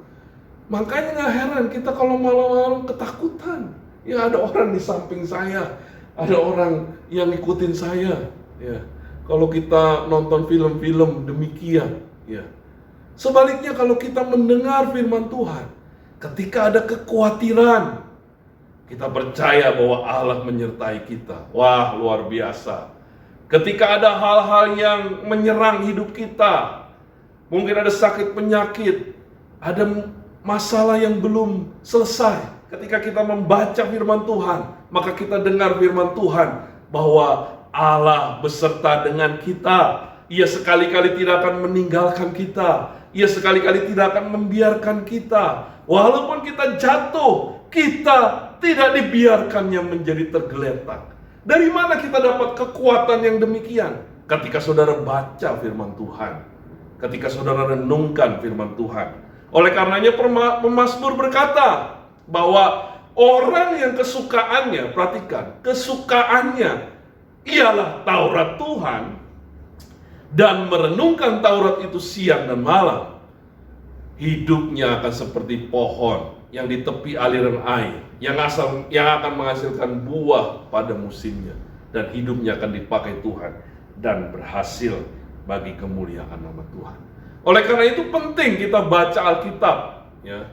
Makanya gak heran kita kalau malam-malam ketakutan. Ya ada orang di samping saya, ada orang yang ngikutin saya. Ya, kalau kita nonton film-film demikian, ya. Sebaliknya kalau kita mendengar firman Tuhan, ketika ada kekhawatiran, kita percaya bahwa Allah menyertai kita. Wah, luar biasa. Ketika ada hal-hal yang menyerang hidup kita, mungkin ada sakit penyakit, ada masalah yang belum selesai. Ketika kita membaca firman Tuhan, maka kita dengar firman Tuhan bahwa Allah beserta dengan kita. Ia sekali-kali tidak akan meninggalkan kita. Ia sekali-kali tidak akan membiarkan kita. Walaupun kita jatuh, kita tidak dibiarkannya menjadi tergeletak. Dari mana kita dapat kekuatan yang demikian? Ketika saudara baca firman Tuhan. Ketika saudara renungkan firman Tuhan. Oleh karenanya pemazmur berkata bahwa orang yang kesukaannya, perhatikan, kesukaannya ialah Taurat Tuhan, dan merenungkan Taurat itu siang dan malam, hidupnya akan seperti pohon yang di tepi aliran air, yang akan menghasilkan buah pada musimnya, dan hidupnya akan dipakai Tuhan dan berhasil bagi kemuliaan nama Tuhan. Oleh karena itu penting kita baca Alkitab, ya.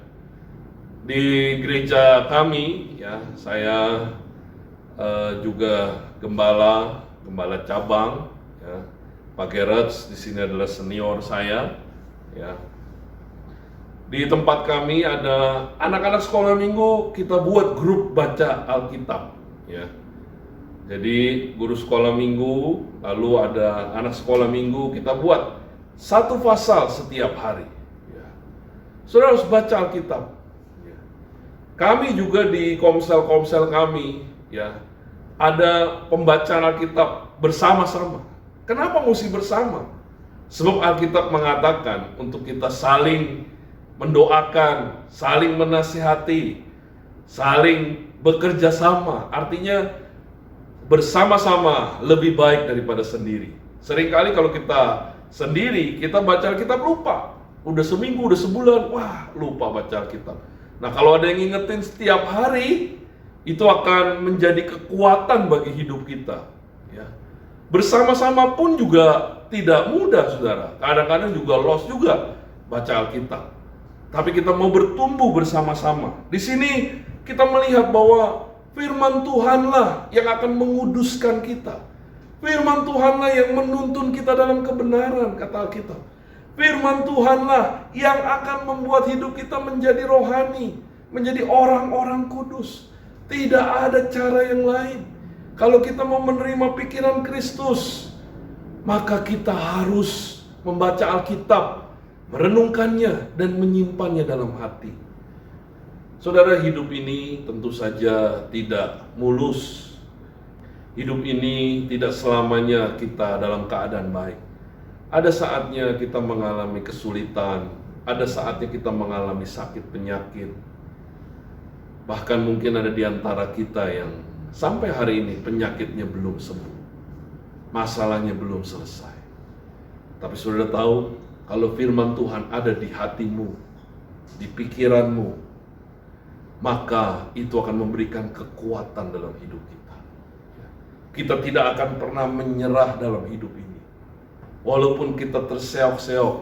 Di gereja kami, ya, saya juga gembala cabang, ya. Pak Gerard di sini adalah senior saya, ya. Di tempat kami ada anak-anak sekolah minggu, kita buat grup baca Alkitab, ya. Jadi guru sekolah minggu, lalu ada anak sekolah minggu, kita buat satu pasal setiap hari, ya. Saudara harus baca Alkitab. Kami juga di komsel-komsel kami, ya, ada pembacaan Alkitab bersama-sama. Kenapa mesti bersama? Sebab Alkitab mengatakan untuk kita saling mendoakan, saling menasihati, saling bekerja sama. Artinya bersama-sama lebih baik daripada sendiri. Seringkali kalau kita sendiri, kita baca Alkitab lupa. Udah seminggu, udah sebulan, wah lupa baca Alkitab. Nah, kalau ada yang ngingetin setiap hari, itu akan menjadi kekuatan bagi hidup kita, ya. Bersama-sama pun juga tidak mudah, saudara. Kadang-kadang juga lost juga baca Alkitab. Tapi kita mau bertumbuh bersama-sama. Di sini kita melihat bahwa firman Tuhanlah yang akan menguduskan kita. Firman Tuhanlah yang menuntun kita dalam kebenaran, kata Alkitab. Firman Tuhanlah yang akan membuat hidup kita menjadi rohani, menjadi orang-orang kudus. Tidak ada cara yang lain. Kalau kita mau menerima pikiran Kristus, maka kita harus membaca Alkitab, merenungkannya dan menyimpannya dalam hati. Saudara, hidup ini tentu saja tidak mulus. Hidup ini tidak selamanya kita dalam keadaan baik. Ada saatnya kita mengalami kesulitan, ada saatnya kita mengalami sakit penyakit. Bahkan mungkin ada di antara kita yang sampai hari ini penyakitnya belum sembuh. Masalahnya belum selesai. Tapi saudara tahu, kalau firman Tuhan ada di hatimu, di pikiranmu, maka itu akan memberikan kekuatan dalam hidup kita. Kita tidak akan pernah menyerah dalam hidup ini. Walaupun kita terseok-seok,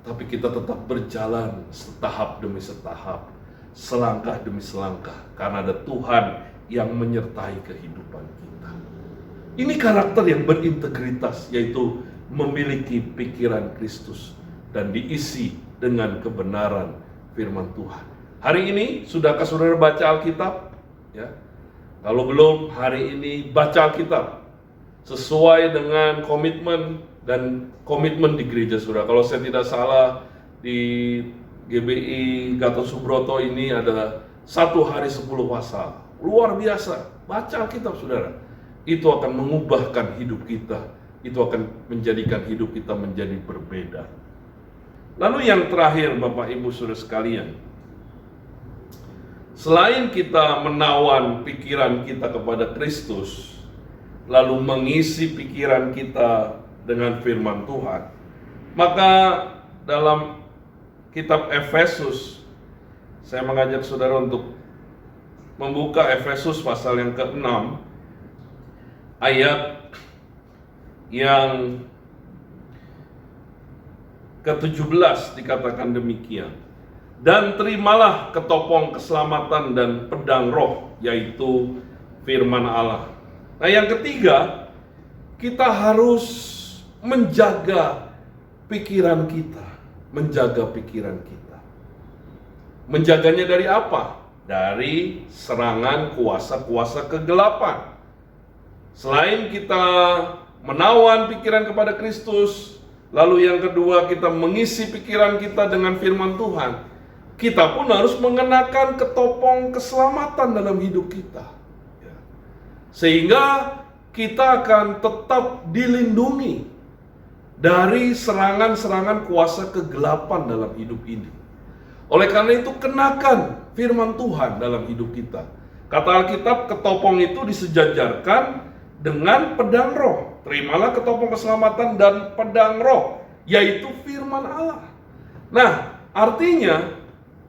tapi kita tetap berjalan setahap demi setahap, selangkah demi selangkah, karena ada Tuhan yang menyertai kehidupan kita. Ini karakter yang berintegritas, yaitu memiliki pikiran Kristus dan diisi dengan kebenaran firman Tuhan. Hari ini, sudahkah saudara baca Alkitab? Ya. Kalau belum, hari ini baca Alkitab sesuai dengan komitmen dan komitmen di gereja saudara. Kalau saya tidak salah, di GBI Gatot Subroto ini ada 1 hari 10 pasal. Luar biasa. Baca Alkitab saudara. Itu akan mengubahkan hidup kita. Itu akan menjadikan hidup kita menjadi berbeda. Lalu yang terakhir, Bapak Ibu Saudara sekalian, selain kita menawan pikiran kita kepada Kristus, lalu mengisi pikiran kita dengan firman Tuhan, maka dalam kitab Efesus, saya mengajak saudara untuk membuka Efesus pasal yang ke-6, ayat yang ke-17 dikatakan demikian. Dan terimalah ketopong keselamatan dan pedang roh, yaitu firman Allah. Nah, yang ketiga, kita harus menjaga pikiran kita. Menjaga pikiran kita. Menjaganya dari apa? Dari serangan kuasa-kuasa kegelapan. Selain kita menawan pikiran kepada Kristus, lalu yang kedua kita mengisi pikiran kita dengan firman Tuhan, kita pun harus mengenakan ketopong keselamatan dalam hidup kita. Sehingga kita akan tetap dilindungi dari serangan-serangan kuasa kegelapan dalam hidup ini. Oleh karena itu, kenakan firman Tuhan dalam hidup kita. Kata Alkitab, ketopong itu disejajarkan dengan pedang roh. Terimalah ketopong keselamatan dan pedang roh, yaitu firman Allah. Nah, artinya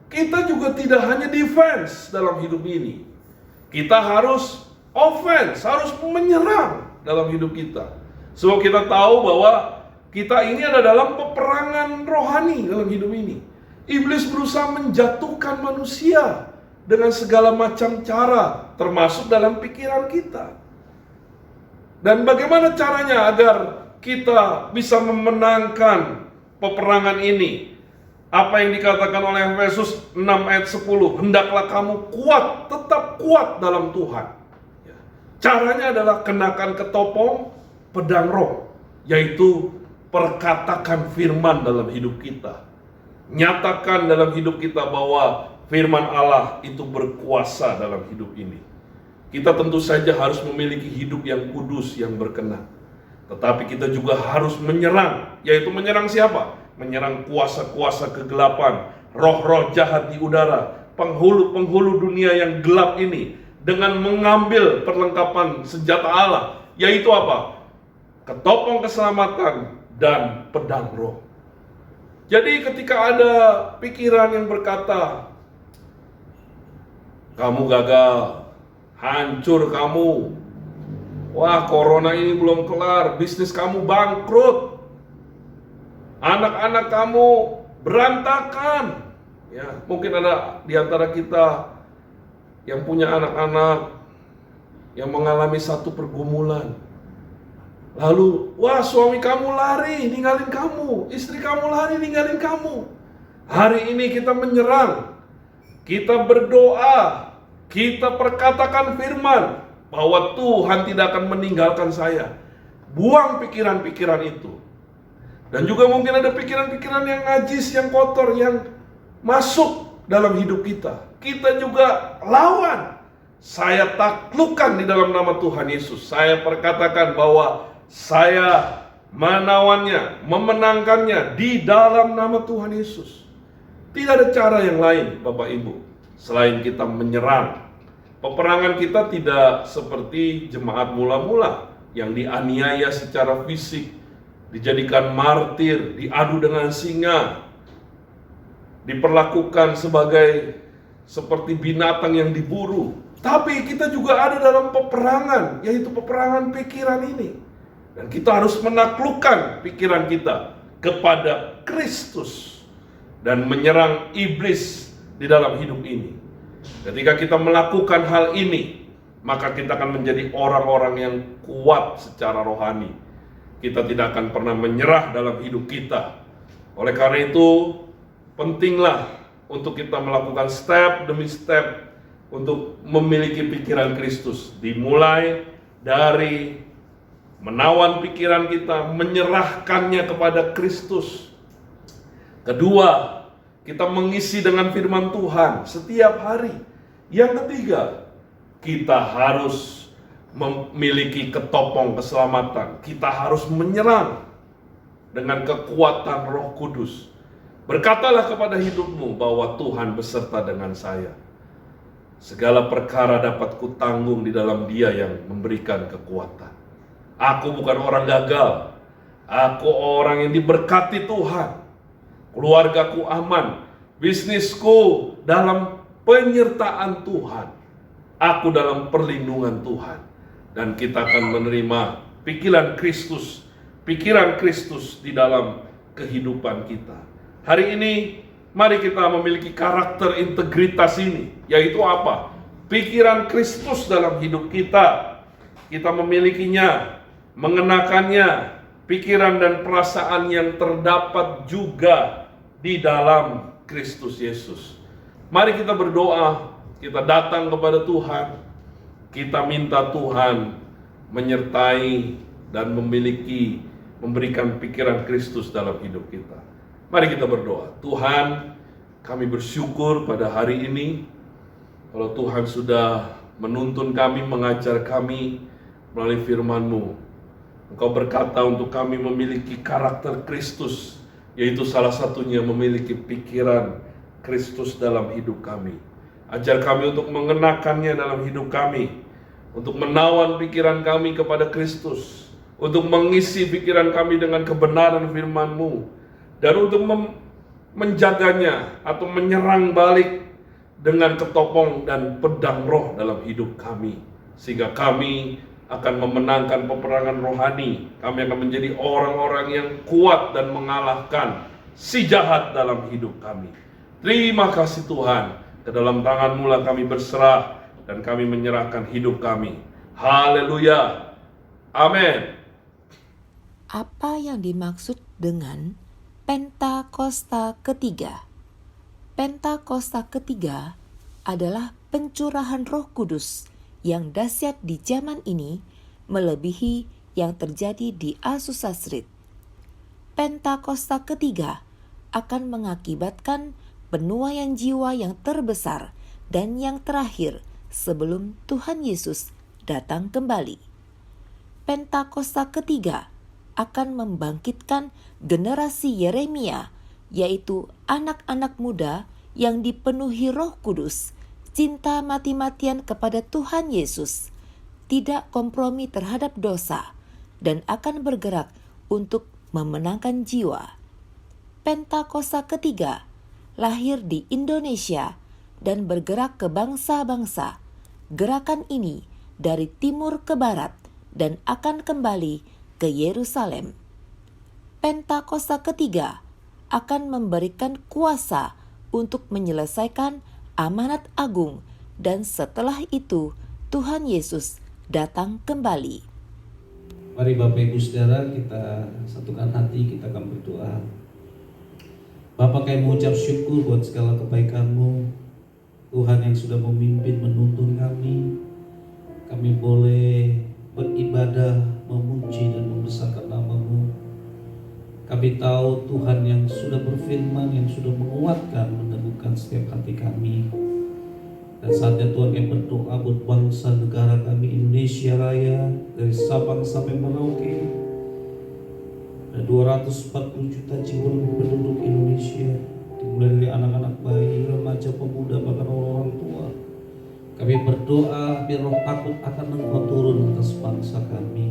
kita juga tidak hanya defense dalam hidup ini. Kita harus offense, harus menyerang dalam hidup kita. Sebab kita tahu bahwa Kita ini ada dalam peperangan rohani dalam hidup ini. Iblis berusaha menjatuhkan manusia dengan segala macam cara, termasuk dalam pikiran kita. Dan bagaimana caranya agar kita bisa memenangkan peperangan ini? Apa yang dikatakan oleh Efesus 6 ayat 10, hendaklah kamu kuat, tetap kuat dalam Tuhan. Caranya adalah kenakan ketopong pedang roh, yaitu perkatakan firman dalam hidup kita. Nyatakan dalam hidup kita bahwa firman Allah itu berkuasa dalam hidup ini. Kita tentu saja harus memiliki hidup yang kudus, yang berkenan. Tetapi kita juga harus menyerang, yaitu menyerang siapa? Menyerang kuasa-kuasa kegelapan, roh-roh jahat di udara, penghulu-penghulu dunia yang gelap ini, dengan mengambil perlengkapan senjata Allah, yaitu apa? Ketopong keselamatan dan pedang roh. Jadi ketika ada pikiran yang berkata, kamu gagal, hancur kamu, wah corona ini belum kelar, bisnis kamu bangkrut, anak-anak kamu berantakan. Ya, mungkin ada di antara kita yang punya anak-anak yang mengalami satu pergumulan. Lalu, wah suami kamu lari ninggalin kamu, istri kamu lari ninggalin kamu. Hari ini kita menyerang, kita berdoa, kita perkatakan firman bahwa Tuhan tidak akan meninggalkan saya. Buang pikiran-pikiran itu. Dan juga mungkin ada pikiran-pikiran yang najis, yang kotor, yang masuk dalam hidup kita. Kita juga lawan. Saya taklukkan di dalam nama Tuhan Yesus. Saya perkatakan bahwa saya menawannya, memenangkannya di dalam nama Tuhan Yesus. Tidak ada cara yang lain, Bapak Ibu, selain kita menyerang. Peperangan kita tidak seperti jemaat mula-mula yang dianiaya secara fisik, dijadikan martir, diadu dengan singa, diperlakukan seperti binatang yang diburu. Tapi kita juga ada dalam peperangan, yaitu peperangan pikiran ini. Dan kita harus menaklukkan pikiran kita kepada Kristus dan menyerang iblis di dalam hidup ini. Ketika kita melakukan hal ini, maka kita akan menjadi orang-orang yang kuat secara rohani. Kita tidak akan pernah menyerah dalam hidup kita. Oleh karena itu, pentinglah untuk kita melakukan step demi step untuk memiliki pikiran Kristus. Dimulai dari menawan pikiran kita, menyerahkannya kepada Kristus. Kedua, kita mengisi dengan firman Tuhan setiap hari. Yang ketiga, kita harus memiliki ketopong keselamatan. Kita harus menyerang dengan kekuatan Roh Kudus. Berkatalah kepada hidupmu bahwa Tuhan beserta dengan saya. Segala perkara dapat kutanggung di dalam Dia yang memberikan kekuatan. Aku bukan orang gagal. Aku orang yang diberkati Tuhan. Keluargaku aman. Bisnisku dalam penyertaan Tuhan. Aku dalam perlindungan Tuhan. Dan kita akan menerima pikiran Kristus di dalam kehidupan kita. Hari ini mari kita memiliki karakter integritas ini. Yaitu apa? Pikiran Kristus dalam hidup kita. Kita memilikinya, mengenakannya, pikiran dan perasaan yang terdapat juga di dalam Kristus Yesus. Mari kita berdoa, kita datang kepada Tuhan, kita minta Tuhan menyertai dan memberikan pikiran Kristus dalam hidup kita. Mari kita berdoa. Tuhan, kami bersyukur pada hari ini, kalau Tuhan sudah menuntun kami, mengajar kami melalui firman-Mu. Engkau berkata untuk kami memiliki karakter Kristus, yaitu salah satunya memiliki pikiran Kristus dalam hidup kami. Ajar kami untuk mengenakannya dalam hidup kami, untuk menawan pikiran kami kepada Kristus, untuk mengisi pikiran kami dengan kebenaran firman-Mu, dan untuk menjaganya atau menyerang balik dengan ketopong dan pedang roh dalam hidup kami, sehingga kami akan memenangkan peperangan rohani. Kami akan menjadi orang-orang yang kuat dan mengalahkan si jahat dalam hidup kami. Terima kasih Tuhan, ke dalam tangan-Mu lah kami berserah dan kami menyerahkan hidup kami. Haleluya. Amin. Apa yang dimaksud dengan Pentakosta ketiga? Pentakosta ketiga adalah pencurahan Roh Kudus yang dahsyat di zaman ini, melebihi yang terjadi di Asusasrit. Pentakosta ketiga akan mengakibatkan penuaian jiwa yang terbesar dan yang terakhir sebelum Tuhan Yesus datang kembali. Pentakosta ketiga akan membangkitkan generasi Yeremia, yaitu anak-anak muda yang dipenuhi Roh Kudus, cinta mati-matian kepada Tuhan Yesus, tidak kompromi terhadap dosa, dan akan bergerak untuk memenangkan jiwa. Pentakosta ketiga lahir di Indonesia dan bergerak ke bangsa-bangsa. Gerakan ini dari timur ke barat dan akan kembali ke Yerusalem. Pentakosta ketiga akan memberikan kuasa untuk menyelesaikan amanat agung, dan setelah itu Tuhan Yesus datang kembali. Mari Bapak Ibu Saudara, kita satukan hati, kita akan berdoa. Bapak, kami mengucap syukur buat segala kebaikan-Mu, Tuhan yang sudah memimpin, menuntun kami. Kami boleh beribadah, memuji dan membesarkan nama-Mu. Kami tahu Tuhan yang sudah berfirman, yang sudah menguatkan, meneguhkan setiap hati kami. Dan saatnya Tuhan kami berdoa buat bangsa negara kami Indonesia Raya, dari Sabang sampai Merauke. Ada 240 juta jiwa lebih penduduk Indonesia, dimulai dari anak-anak bayi, remaja, pemuda, bahkan orang tua. Kami berdoa biar roh takut akan Engkau turun atas bangsa kami.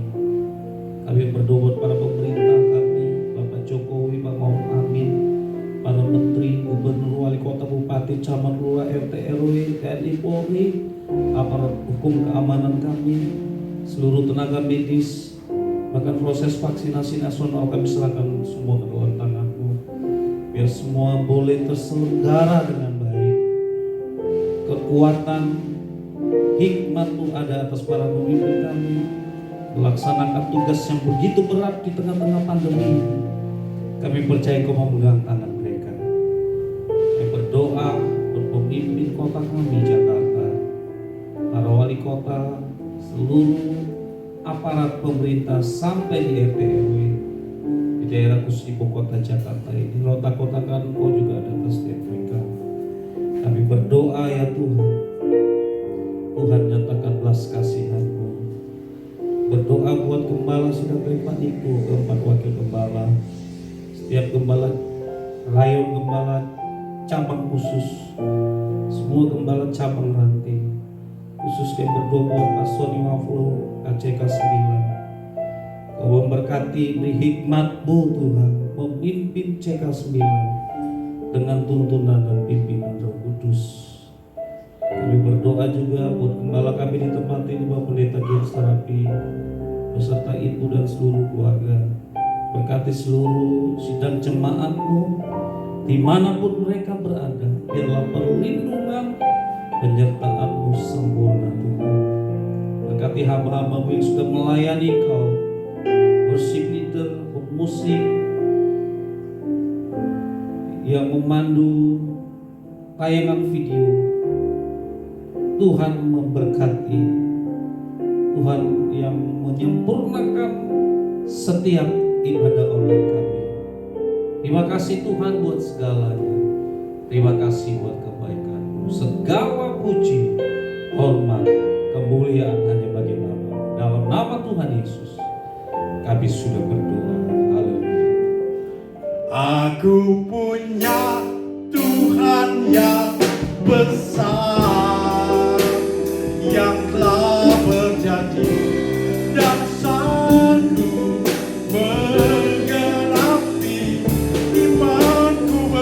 Kami berdoa buat para pemerintah kami, Bapak Jokowi, Pak Ma'ruf Amin, para menteri, gubernur, wali kota, bupati, camat, lurah, RT, RW, TNI, Polri, aparat hukum keamanan kami, seluruh tenaga medis, bahkan proses vaksinasi nasional kami serahkan semua ke dalam tangan-Mu. Biar semua boleh terselenggara dengan baik. Kekuatan, hikmat-Mu ada atas para pemimpin kami, melaksanakan tugas yang begitu berat di tengah-tengah pandemi. Kami percaya Engkau memegang tangan mereka. Kami berdoa untuk pemimpin kota kami Jakarta, para wali kota, seluruh aparat pemerintah sampai di RT RW di daerah khusus ibu kota Jakarta ini. Kota-kotakan Engkau juga ada atas setiap mereka. Kami berdoa ya Tuhan, Tuhan nyatakan belas kasihan-Mu. Berdoa buat gembala sidang Pak Niko, keempat wakil gembala, setiap gembala, rayon gembala, cabang khusus, semua gembala cabang ranting. Khusus kami berdoa buat Pak Sony Waflo, KCK 9. Kau memberkati, beri hikmat-Mu Tuhan, memimpin CK 9 dengan tuntunan dan pimpinan Roh Kudus. Kami berdoa juga buat gembala kami di tempat ini, Bapak Pendeta Girs Terapi, beserta ibu dan seluruh keluarga. Berkati seluruh sidang jemaat-Mu, dimanapun mereka berada, biarlah perlindungan penyertaan-Mu sempurna Tuhan. Berkati hamba-hamba-Mu yang sudah melayani Kau, worship leader, musik, yang memandu tayangan video. Tuhan memberkati, Tuhan yang menyempurnakan setiap ibadah online kami. Terima kasih Tuhan buat segalanya. Terima kasih buat kebaikan-Mu. Segala puji, hormat, kemuliaan hanya bagi nama. Dalam nama Tuhan Yesus kami sudah berdoa. Haleluya. Aku punya Tuhan yang besar, yang telah berjanji dan sanggup menggenapi imanku,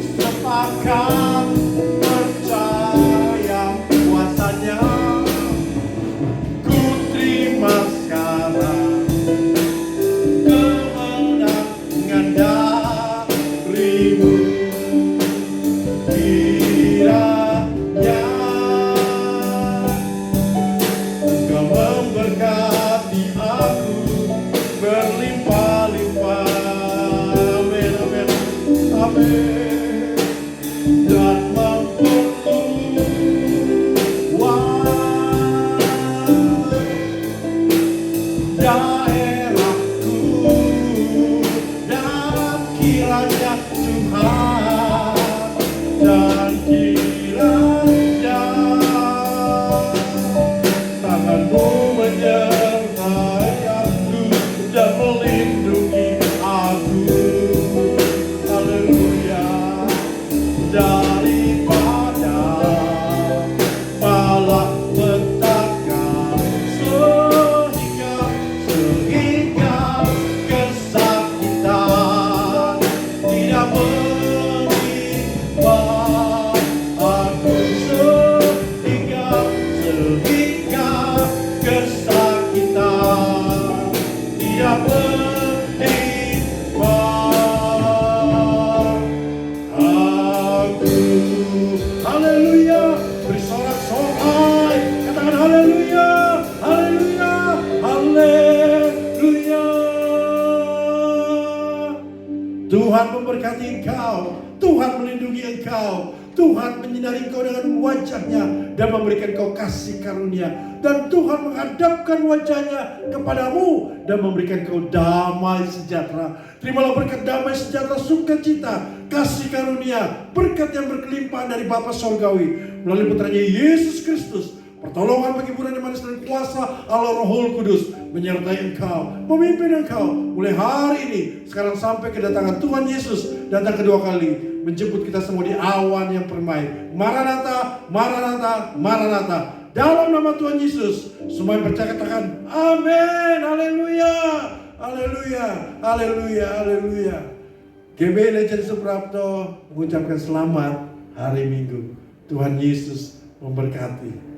bersepakat percaya kuasanya. Ku terima memberkati engkau, Tuhan melindungi engkau, Tuhan menyinari engkau dengan wajahnya dan memberikan engkau kasih karunia, dan Tuhan menghadapkan wajahnya kepadamu dan memberikan engkau damai sejahtera. Terimalah berkat damai sejahtera, sukacita, kasih karunia, berkat yang berkelimpahan dari Bapa Sorgawi melalui putranya Yesus Kristus. Pertolongan, penghiburan yang manis dan kuasa Allah Rohul Kudus menyertai engkau, memimpin engkau mulai hari ini, sekarang sampai kedatangan Tuhan Yesus datang kedua kali, menjemput kita semua di awan yang permai. Maranatha, Maranatha, Maranatha. Dalam nama Tuhan Yesus, semua yang percaya katakan amin. Haleluya, haleluya, haleluya, haleluya. GB Legend Suprapto mengucapkan selamat hari Minggu. Tuhan Yesus memberkati.